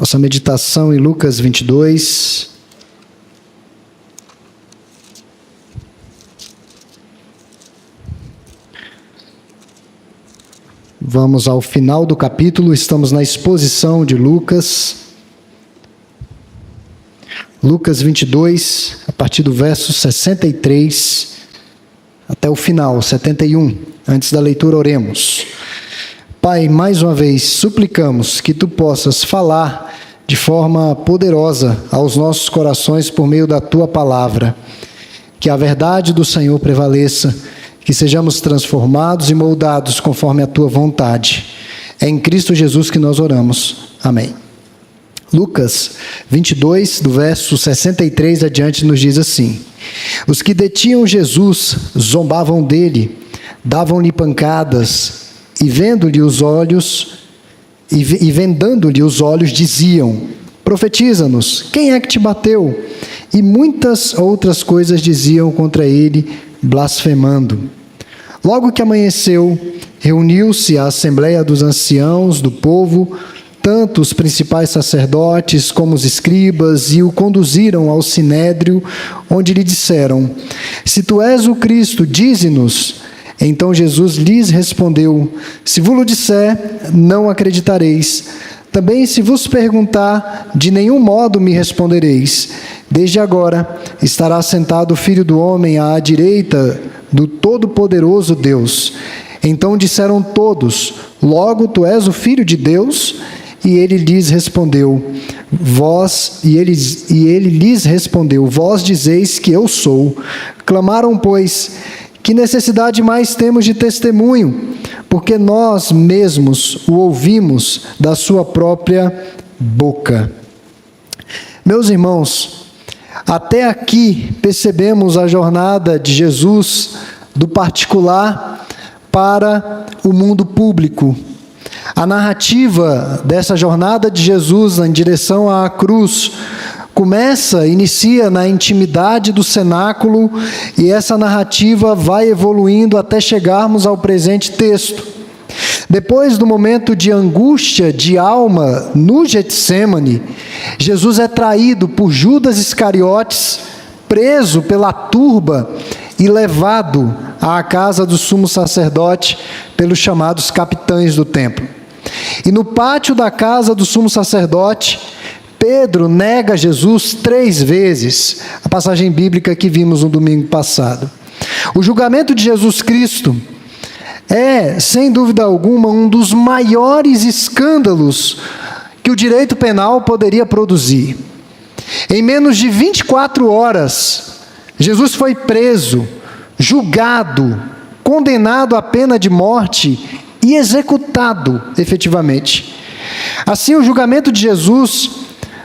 Nossa meditação em Lucas 22. Vamos ao final do capítulo, estamos na exposição de Lucas. Lucas 22, a partir do verso 63 até o final, 71. Antes da leitura, oremos. Pai, mais uma vez, suplicamos que Tu possas falar de forma poderosa aos nossos corações por meio da Tua palavra. Que a verdade do Senhor prevaleça, que sejamos transformados e moldados conforme a Tua vontade. É em Cristo Jesus que nós oramos. Amém. Lucas 22, do verso 63 adiante, nos diz assim: Os que detinham Jesus zombavam dele, davam-lhe pancadas, e vendo-lhe os olhos, e vendando-lhe os olhos, diziam: Profetiza-nos, quem é que te bateu? E muitas outras coisas diziam contra ele, blasfemando. Logo que amanheceu, reuniu-se a assembleia dos anciãos do povo, tanto os principais sacerdotes como os escribas, e o conduziram ao sinédrio, onde lhe disseram: Se tu és o Cristo, dize-nos. Então Jesus lhes respondeu: Se vos disser, não acreditareis. Também se vos perguntar, de nenhum modo me respondereis. Desde agora estará sentado o Filho do Homem à direita do Todo-Poderoso Deus. Então disseram todos: Logo tu és o Filho de Deus? E ele lhes respondeu: ele lhes respondeu: Vós dizeis que eu sou. Clamaram, pois: Que necessidade mais temos de testemunho? Porque nós mesmos o ouvimos da sua própria boca. Meus irmãos, até aqui percebemos a jornada de Jesus do particular para o mundo público. A narrativa dessa jornada de Jesus em direção à cruz inicia na intimidade do cenáculo, e essa narrativa vai evoluindo até chegarmos ao presente texto. Depois do momento de angústia de alma no Getsemane, Jesus é traído por Judas Iscariotes, preso pela turba e levado à casa do sumo sacerdote pelos chamados capitães do templo. E no pátio da casa do sumo sacerdote, Pedro nega Jesus 3 vezes, a passagem bíblica que vimos no domingo passado. O julgamento de Jesus Cristo é, sem dúvida alguma, um dos maiores escândalos que o direito penal poderia produzir. Em menos de 24 horas, Jesus foi preso, julgado, condenado à pena de morte e executado efetivamente. Assim, o julgamento de Jesus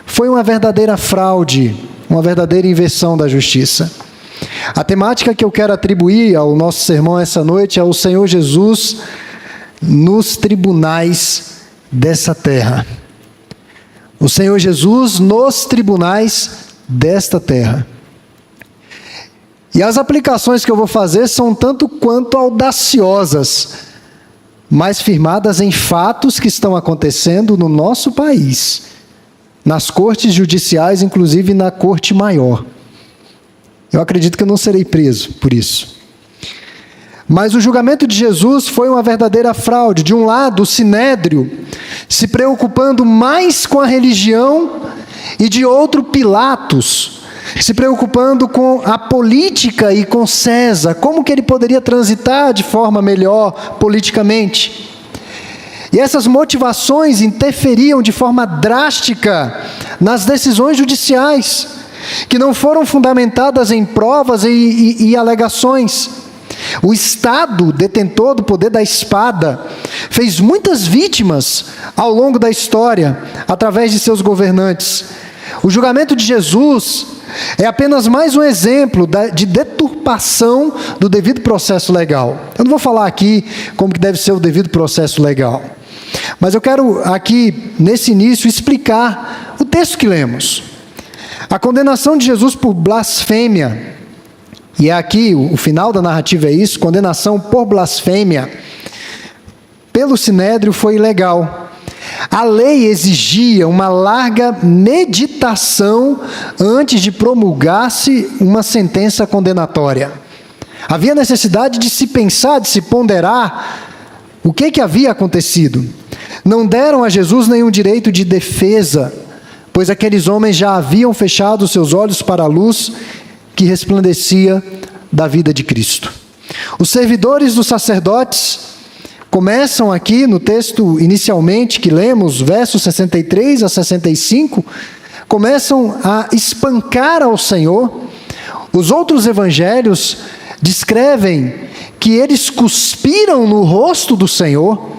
foi uma verdadeira fraude, uma verdadeira inversão da justiça. A temática que eu quero atribuir ao nosso sermão essa noite é o Senhor Jesus nos tribunais dessa terra. O Senhor Jesus nos tribunais desta terra. E as aplicações que eu vou fazer são tanto quanto audaciosas, mas firmadas em fatos que estão acontecendo no nosso país, nas cortes judiciais, inclusive na corte maior. Eu acredito que eu não serei preso por isso. Mas o julgamento de Jesus foi uma verdadeira fraude. De um lado, o sinédrio se preocupando mais com a religião, e de outro, Pilatos se preocupando com a política e com César, como que ele poderia transitar de forma melhor politicamente. E essas motivações interferiam de forma drástica nas decisões judiciais, que não foram fundamentadas em provas e alegações. O Estado, detentor do poder da espada, fez muitas vítimas ao longo da história, através de seus governantes. O julgamento de Jesus é apenas mais um exemplo de deturpação do devido processo legal. Eu não vou falar aqui como que deve ser o devido processo legal, mas eu quero aqui, nesse início, explicar o texto que lemos. A condenação de Jesus por blasfêmia, e aqui o final da narrativa é isso: condenação por blasfêmia pelo sinédrio foi ilegal. A lei exigia uma larga meditação antes de promulgar-se uma sentença condenatória. Havia necessidade de se pensar, de se ponderar o que havia acontecido. Não deram a Jesus nenhum direito de defesa, pois aqueles homens já haviam fechado seus olhos para a luz que resplandecia da vida de Cristo. Os servidores dos sacerdotes começam aqui no texto inicialmente que lemos, versos 63 a 65, começam a espancar ao Senhor. Os outros evangelhos descrevem que eles cuspiram no rosto do Senhor,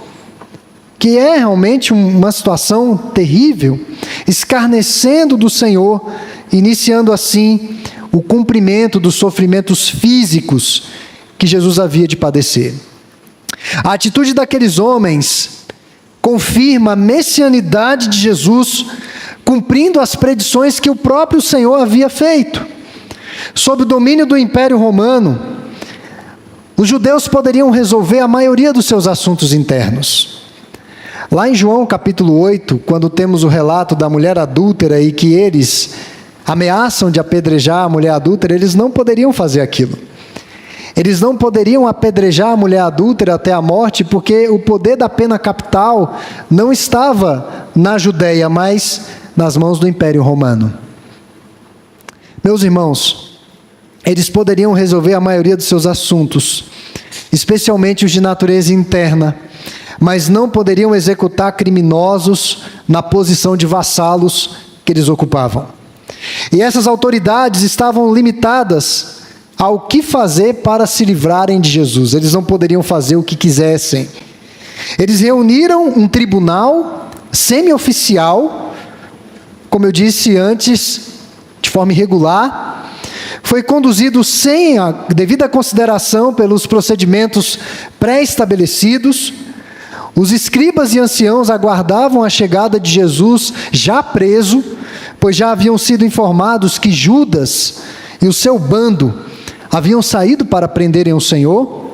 que é realmente uma situação terrível, escarnecendo do Senhor, iniciando assim o cumprimento dos sofrimentos físicos que Jesus havia de padecer. A atitude daqueles homens confirma a messianidade de Jesus, cumprindo as predições que o próprio Senhor havia feito. Sob o domínio do Império Romano, os judeus poderiam resolver a maioria dos seus assuntos internos. Lá em João capítulo 8, quando temos o relato da mulher adúltera e que eles ameaçam de apedrejar a mulher adúltera, eles não poderiam fazer aquilo. Eles não poderiam apedrejar a mulher adúltera até a morte, porque o poder da pena capital não estava na Judéia, mas nas mãos do Império Romano. Meus irmãos, eles poderiam resolver a maioria dos seus assuntos, especialmente os de natureza interna, mas não poderiam executar criminosos na posição de vassalos que eles ocupavam. E essas autoridades estavam limitadas ao que fazer para se livrarem de Jesus. Eles não poderiam fazer o que quisessem. Eles reuniram um tribunal semi-oficial, como eu disse antes, de forma irregular. Foi conduzido sem a devida consideração pelos procedimentos pré-estabelecidos. Os escribas e anciãos aguardavam a chegada de Jesus já preso, pois já haviam sido informados que Judas e o seu bando haviam saído para prenderem o Senhor.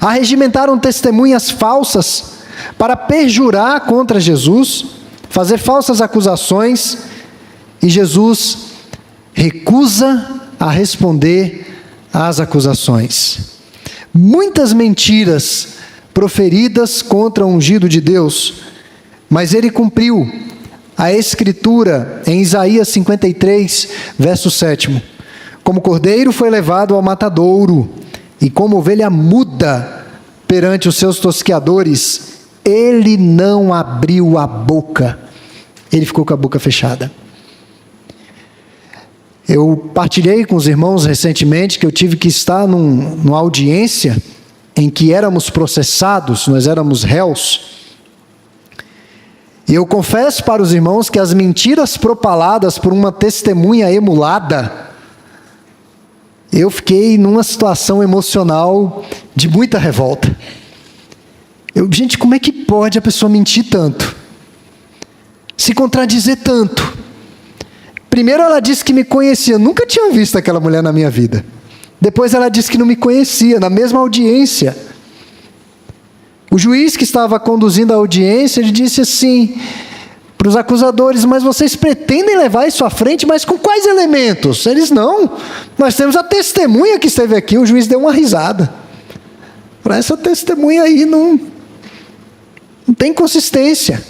Arregimentaram testemunhas falsas para perjurar contra Jesus, fazer falsas acusações, e Jesus recusa a responder às acusações. Muitas mentiras proferidas contra o ungido de Deus, mas ele cumpriu a escritura em Isaías 53, verso 7. Como cordeiro foi levado ao matadouro, e como ovelha muda perante os seus tosqueadores, ele não abriu a boca, ele ficou com a boca fechada. Eu partilhei com os irmãos recentemente que eu tive que estar numa audiência em que éramos processados, nós éramos réus. E eu confesso para os irmãos que as mentiras propaladas por uma testemunha emulada, eu fiquei numa situação emocional de muita revolta. Gente, como é que pode a pessoa mentir tanto? Se contradizer tanto? Primeiro ela disse que me conhecia, eu nunca tinha visto aquela mulher na minha vida. Depois ela disse que não me conhecia, na mesma audiência. O juiz que estava conduzindo a audiência, ele disse assim para os acusadores: mas vocês pretendem levar isso à frente, mas com quais elementos? Eles: não, nós temos a testemunha que esteve aqui. O juiz deu uma risada. Para essa testemunha aí não tem consistência.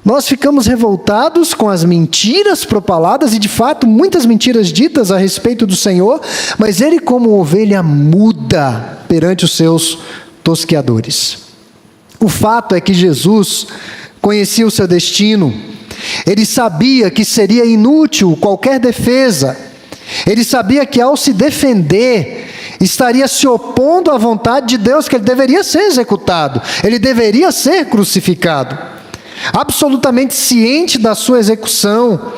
Nós ficamos revoltados com as mentiras propaladas, e de fato muitas mentiras ditas a respeito do Senhor, mas ele, como ovelha muda perante os seus tosqueadores. O fato é que Jesus conhecia o seu destino. Ele sabia que seria inútil qualquer defesa. Ele sabia que ao se defender, estaria se opondo à vontade de Deus, que ele deveria ser executado, ele deveria ser crucificado. Absolutamente ciente da sua execução,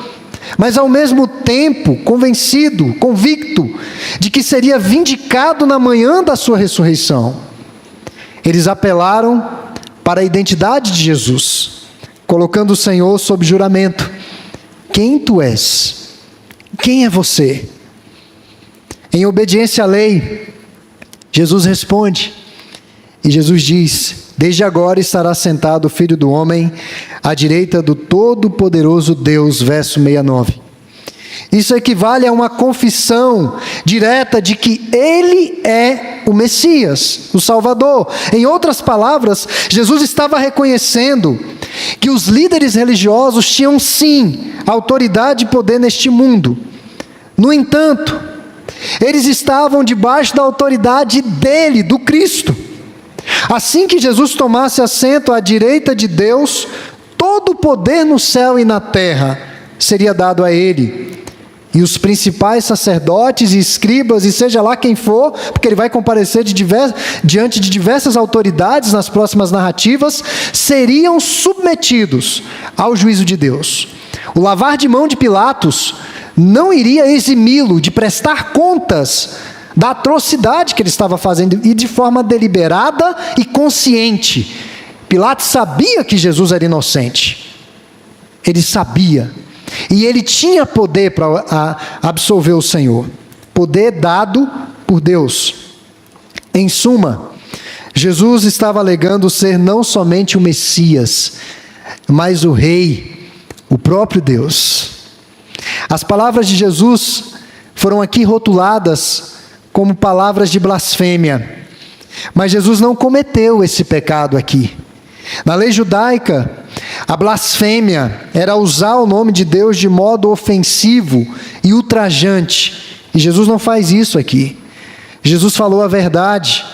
mas ao mesmo tempo convencido, convicto de que seria vindicado na manhã da sua ressurreição. Eles apelaram para a identidade de Jesus, colocando o Senhor sob juramento: quem tu és? Quem é você? Em obediência à lei, Jesus responde, e Jesus diz: Desde agora estará sentado o Filho do Homem à direita do Todo-Poderoso Deus. Verso 69. Isso equivale a uma confissão direta de que Ele é o Messias, o Salvador. Em outras palavras, Jesus estava reconhecendo que os líderes religiosos tinham sim autoridade e poder neste mundo. No entanto, eles estavam debaixo da autoridade dele, do Cristo. Assim que Jesus tomasse assento à direita de Deus, todo o poder no céu e na terra seria dado a ele. E os principais sacerdotes e escribas, e seja lá quem for, porque ele vai comparecer diante de diversas autoridades nas próximas narrativas, seriam submetidos ao juízo de Deus. O lavar de mão de Pilatos não iria eximi-lo de prestar contas da atrocidade que ele estava fazendo, e de forma deliberada e consciente. Pilatos sabia que Jesus era inocente. Ele sabia. E ele tinha poder para absolver o Senhor. Poder dado por Deus. Em suma, Jesus estava alegando ser não somente o Messias, mas o Rei, o próprio Deus. As palavras de Jesus foram aqui rotuladas como palavras de blasfêmia. Mas Jesus não cometeu esse pecado aqui. Na lei judaica, a blasfêmia era usar o nome de Deus de modo ofensivo e ultrajante. E Jesus não faz isso aqui. Jesus falou a verdade,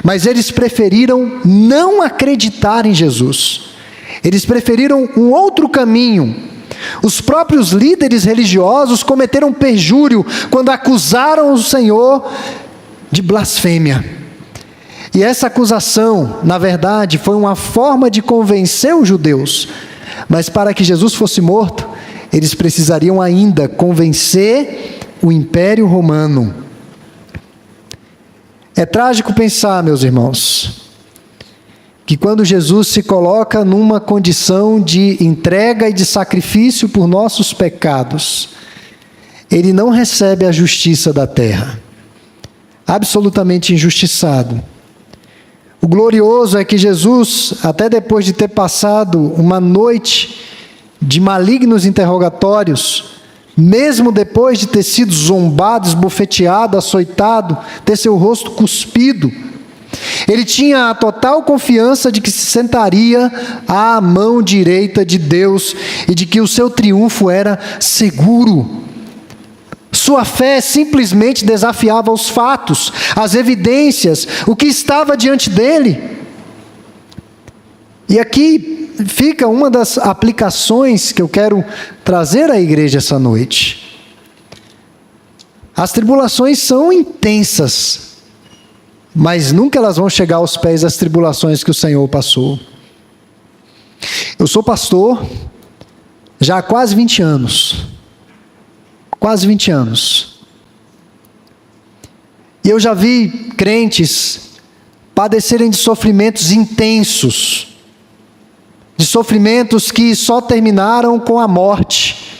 mas eles preferiram não acreditar em Jesus. Eles preferiram um outro caminho. Os próprios líderes religiosos cometeram perjúrio quando acusaram o Senhor de blasfêmia. E essa acusação, na verdade, foi uma forma de convencer os judeus. Mas para que Jesus fosse morto, eles precisariam ainda convencer o Império Romano. É trágico pensar, meus irmãos, que quando Jesus se coloca numa condição de entrega e de sacrifício por nossos pecados, ele não recebe a justiça da terra. Absolutamente injustiçado. O glorioso é que Jesus, até depois de ter passado uma noite de malignos interrogatórios, mesmo depois de ter sido zombado, esbofeteado, açoitado, ter seu rosto cuspido, ele tinha a total confiança de que se sentaria à mão direita de Deus e de que o seu triunfo era seguro. Sua fé simplesmente desafiava os fatos, as evidências, o que estava diante dele. E aqui fica uma das aplicações que eu quero trazer à igreja essa noite. As tribulações são intensas, mas nunca elas vão chegar aos pés das tribulações que o Senhor passou. Eu sou pastor já há quase 20 anos. Quase 20 anos. E eu já vi crentes padecerem de sofrimentos intensos, de sofrimentos que só terminaram com a morte,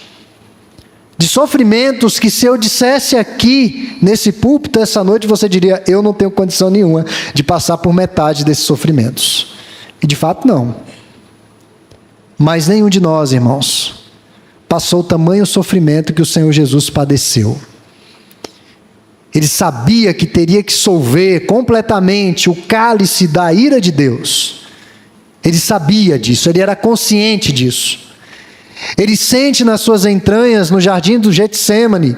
de sofrimentos que, se eu dissesse aqui nesse púlpito essa noite, você diria: eu não tenho condição nenhuma de passar por metade desses sofrimentos. E de fato não. Mas nenhum de nós, irmãos, passou o tamanho sofrimento que o Senhor Jesus padeceu. Ele sabia que teria que solver completamente o cálice da ira de Deus. Ele sabia disso, ele era consciente disso. Ele sente nas suas entranhas, no jardim do Getsêmani,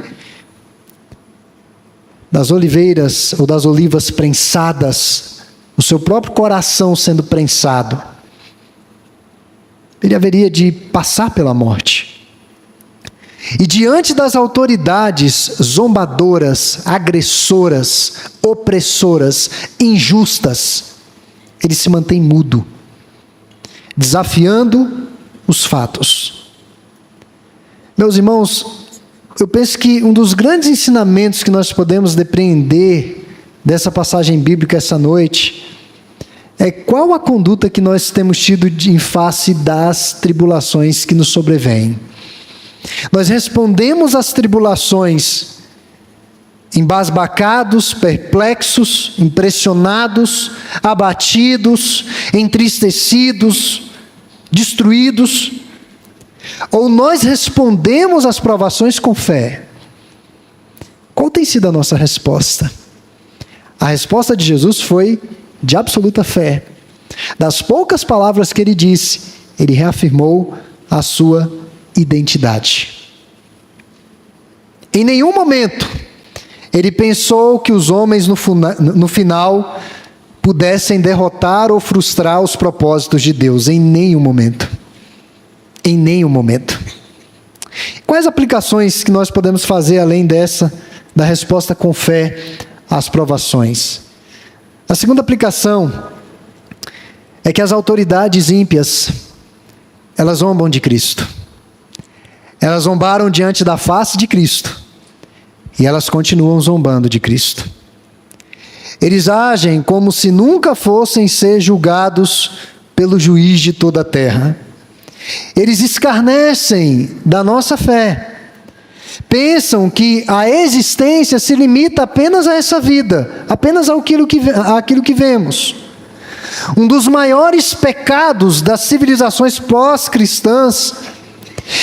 das oliveiras ou das olivas prensadas, o seu próprio coração sendo prensado. Ele haveria de passar pela morte. E diante das autoridades zombadoras, agressoras, opressoras, injustas, ele se mantém mudo, desafiando os fatos. Meus irmãos, eu penso que um dos grandes ensinamentos que nós podemos depreender dessa passagem bíblica essa noite é qual a conduta que nós temos tido em face das tribulações que nos sobrevêm. Nós respondemos às tribulações embasbacados, perplexos, impressionados, abatidos, entristecidos, destruídos? Ou nós respondemos às provações com fé? Qual tem sido a nossa resposta? A resposta de Jesus foi de absoluta fé. Das poucas palavras que ele disse, ele reafirmou a sua identidade. Em nenhum momento ele pensou que os homens no final pudessem derrotar ou frustrar os propósitos de Deus. Em nenhum momento. Em nenhum momento. Quais aplicações que nós podemos fazer além dessa, da resposta com fé às provações? A segunda aplicação é que as autoridades ímpias, elas zombam de Cristo. Elas zombaram diante da face de Cristo. E elas continuam zombando de Cristo. Eles agem como se nunca fossem ser julgados pelo juiz de toda a terra. Eles escarnecem da nossa fé. Pensam que a existência se limita apenas a essa vida, apenas àquilo que vemos. Um dos maiores pecados das civilizações pós-cristãs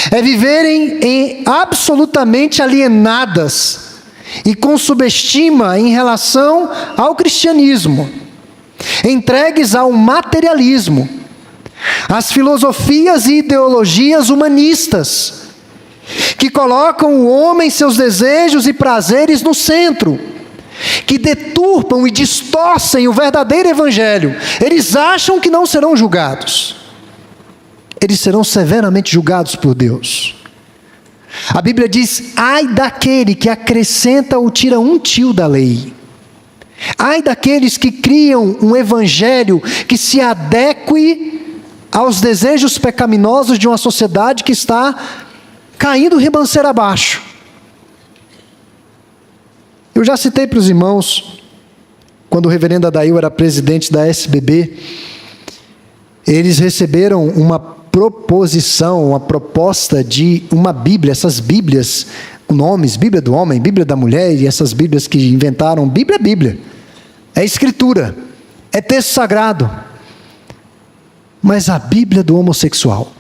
é viverem absolutamente alienadas e com subestima em relação ao cristianismo, entregues ao materialismo, às filosofias e ideologias humanistas, que colocam o homem, seus desejos e prazeres no centro, que deturpam e distorcem o verdadeiro evangelho. Eles acham que não serão julgados. Eles serão severamente julgados por Deus. A Bíblia diz: ai daquele que acrescenta ou tira um tio da lei. Ai daqueles que criam um evangelho que se adeque aos desejos pecaminosos de uma sociedade que está caindo ribanceira abaixo. Eu já citei para os irmãos, quando o reverendo Adail era presidente da SBB, eles receberam uma proposição, uma proposta de uma Bíblia, essas Bíblias, com nomes, Bíblia do homem, Bíblia da mulher, e essas Bíblias que inventaram, Bíblia é Bíblia, é Escritura, é texto sagrado, mas a Bíblia do homossexual.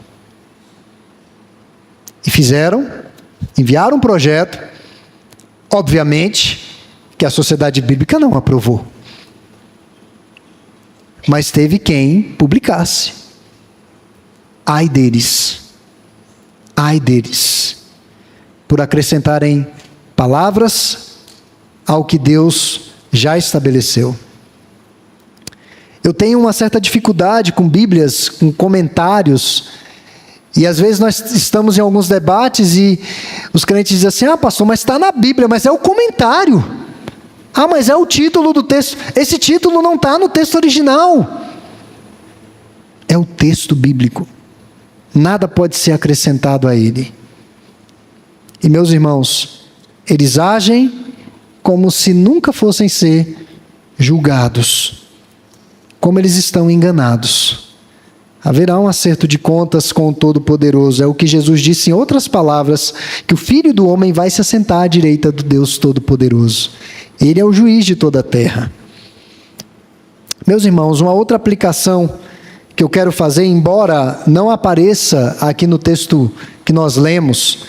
E enviaram um projeto, obviamente, que a sociedade bíblica não aprovou. Mas teve quem publicasse. Ai deles, por acrescentarem palavras ao que Deus já estabeleceu. Eu tenho uma certa dificuldade com Bíblias, com comentários, e às vezes nós estamos em alguns debates e os crentes dizem assim: ah, pastor, mas está na Bíblia, mas é o comentário. Ah, mas é o título do texto. Esse título não está no texto original. É o texto bíblico. Nada pode ser acrescentado a ele. E meus irmãos, eles agem como se nunca fossem ser julgados. Como eles estão enganados. Haverá um acerto de contas com o Todo-Poderoso. É o que Jesus disse em outras palavras, que o Filho do Homem vai se assentar à direita do Deus Todo-Poderoso. Ele é o juiz de toda a terra. Meus irmãos, uma outra aplicação que eu quero fazer, embora não apareça aqui no texto que nós lemos,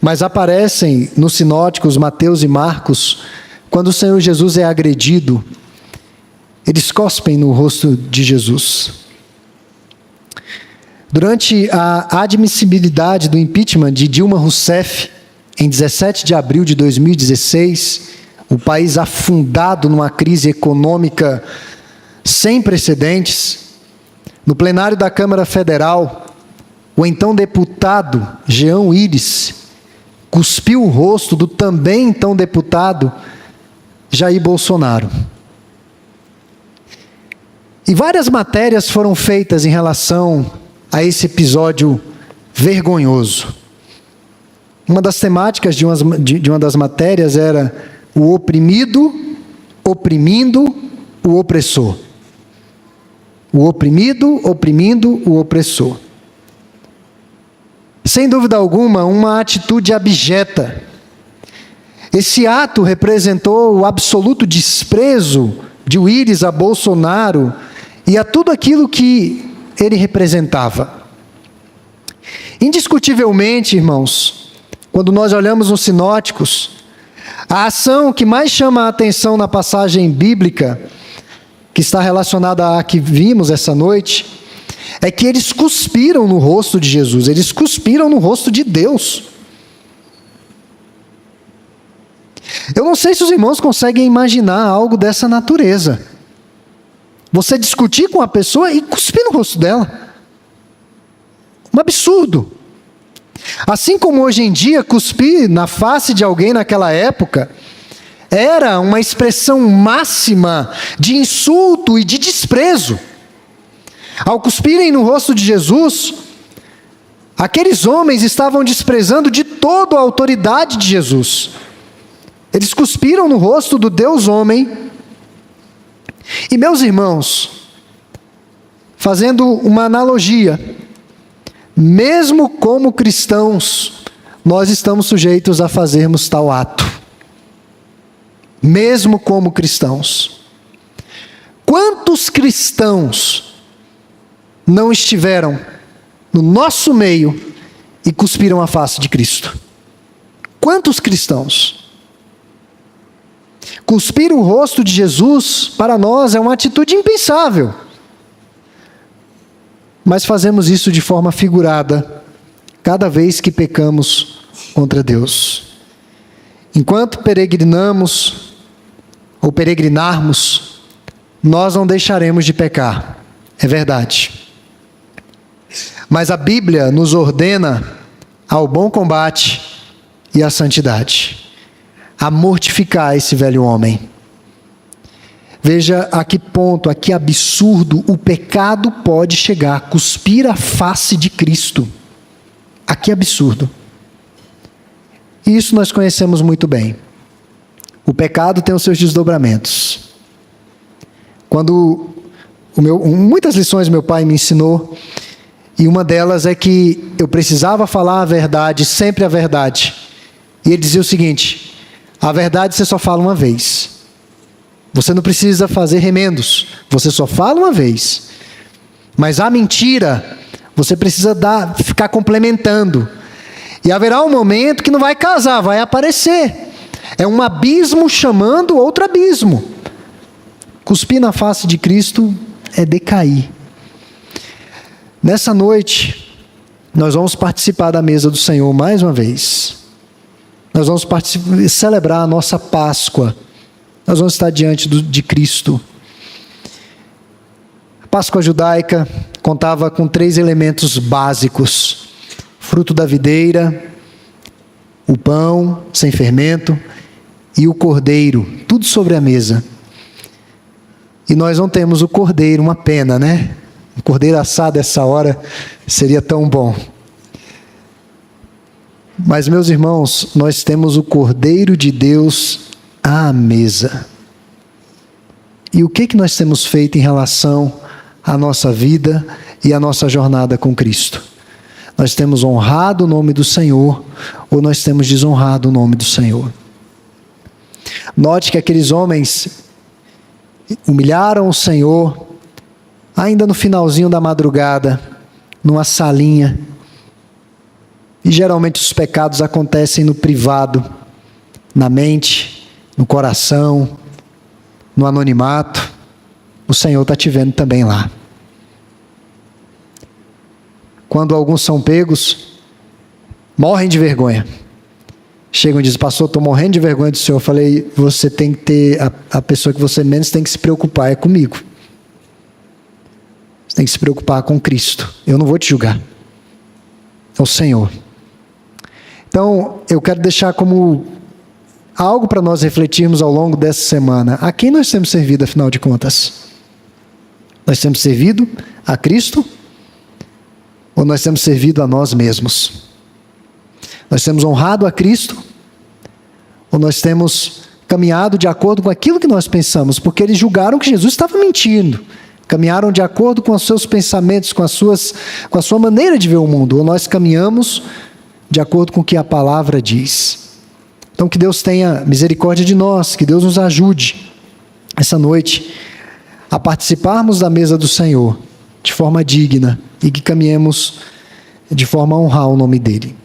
mas aparecem nos sinóticos Mateus e Marcos, quando o Senhor Jesus é agredido, eles cospem no rosto de Jesus. Durante a admissibilidade do impeachment de Dilma Rousseff, em 17 de abril de 2016, o país afundado numa crise econômica sem precedentes, no plenário da Câmara Federal, o então deputado Jean Willis cuspiu o rosto do também então deputado Jair Bolsonaro. E várias matérias foram feitas em relação a esse episódio vergonhoso. Uma das temáticas de uma das matérias era o oprimido oprimindo o opressor. O oprimido oprimindo o opressor. Sem dúvida alguma, uma atitude abjeta. Esse ato representou o absoluto desprezo de Willis a Bolsonaro e a tudo aquilo que ele representava. Indiscutivelmente, irmãos, quando nós olhamos os sinóticos, a ação que mais chama a atenção na passagem bíblica, que está relacionada à que vimos essa noite, é que eles cuspiram no rosto de Jesus, eles cuspiram no rosto de Deus. Eu não sei se os irmãos conseguem imaginar algo dessa natureza. Você discutir com a pessoa e cuspir no rosto dela. Um absurdo. Assim como hoje em dia, cuspir na face de alguém naquela época era uma expressão máxima de insulto e de desprezo. Ao cuspirem no rosto de Jesus, aqueles homens estavam desprezando de todo a autoridade de Jesus. Eles cuspiram no rosto do Deus homem. E meus irmãos, fazendo uma analogia, mesmo como cristãos, nós estamos sujeitos a fazermos tal ato. Mesmo como cristãos. Quantos cristãos não estiveram no nosso meio e cuspiram a face de Cristo? Quantos cristãos? Cuspir o rosto de Jesus, para nós, é uma atitude impensável. Mas fazemos isso de forma figurada, cada vez que pecamos contra Deus. Enquanto peregrinamos, ou peregrinarmos, nós não deixaremos de pecar. É verdade. Mas a Bíblia nos ordena ao bom combate e à santidade. A mortificar esse velho homem. Veja a que ponto, a que absurdo o pecado pode chegar, cuspir a face de Cristo. A que absurdo. E isso nós conhecemos muito bem. O pecado tem os seus desdobramentos. Muitas lições meu pai me ensinou, e uma delas é que eu precisava falar a verdade, sempre a verdade. E ele dizia o seguinte: a verdade você só fala uma vez. Você não precisa fazer remendos. Você só fala uma vez. Mas a mentira, você precisa ficar complementando. E haverá um momento que não vai casar, vai aparecer. É um abismo chamando outro abismo. Cuspir na face de Cristo é decair. Nessa noite, nós vamos participar da mesa do Senhor mais uma vez. Nós vamos celebrar a nossa Páscoa. Nós vamos estar diante de Cristo. A Páscoa judaica contava com 3 elementos básicos: fruto da videira, o pão sem fermento e o cordeiro, tudo sobre a mesa. E nós não temos o cordeiro, uma pena, né? O cordeiro assado essa hora seria tão bom. Mas, meus irmãos, nós temos o Cordeiro de Deus à mesa. E o que nós temos feito em relação à nossa vida e à nossa jornada com Cristo? Nós temos honrado o nome do Senhor ou nós temos desonrado o nome do Senhor? Note que aqueles homens humilharam o Senhor ainda no finalzinho da madrugada, numa salinha. E geralmente os pecados acontecem no privado, na mente, no coração, no anonimato. O Senhor está te vendo também lá. Quando alguns são pegos, morrem de vergonha. Chegam e dizem: pastor, estou morrendo de vergonha do Senhor. Eu falei: você tem que ter, a pessoa que você menos tem que se preocupar é comigo. Você tem que se preocupar com Cristo. Eu não vou te julgar. É o Senhor. Então, eu quero deixar como algo para nós refletirmos ao longo dessa semana. A quem nós temos servido, afinal de contas? Nós temos servido a Cristo? Ou nós temos servido a nós mesmos? Nós temos honrado a Cristo? Ou nós temos caminhado de acordo com aquilo que nós pensamos? Porque eles julgaram que Jesus estava mentindo. Caminharam de acordo com os seus pensamentos, com a sua maneira de ver o mundo. Ou nós caminhamos de acordo com o que a palavra diz. Então, que Deus tenha misericórdia de nós, que Deus nos ajude essa noite a participarmos da mesa do Senhor de forma digna e que caminhemos de forma a honrar o nome dEle.